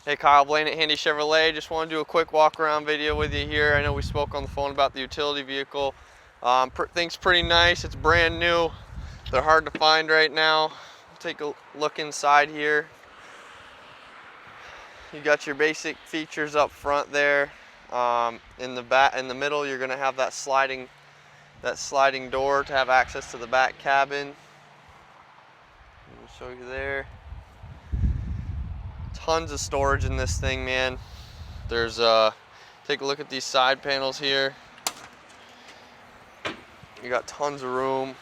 Hey Kyle, Blayne at Handy Chevrolet. Just want to do a quick walk around video with you here. I know we spoke on the phone about the utility vehicle. Thing's pretty nice. It's brand new. They're hard to find right now. Take a look inside here. You got your basic features up front there. In the middle, you're going to have that sliding door to have access to the back cabin. I'll show you there. Tons of storage in this thing, man. There's take a look at these side panels here. You got tons of room,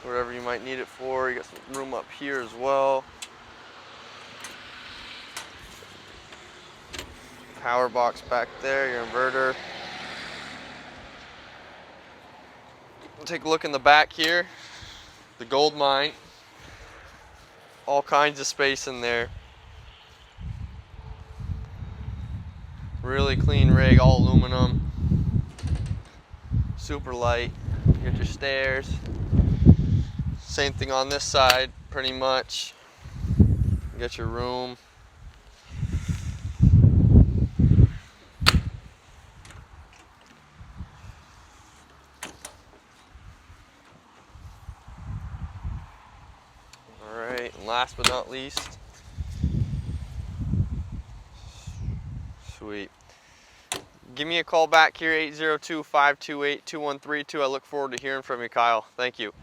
whatever you might need it for. You got some room up here as well. Power box back there, your inverter. We'll take a look in the back here. The gold mine. All kinds of space in there. Really clean rig, all aluminum. Super light. You got your stairs. Same thing on this side, pretty much. You got your room. Alright, and last but not least, sweet. Give me a call back here, 802-528-2132. I look forward to hearing from you, Kyle. Thank you.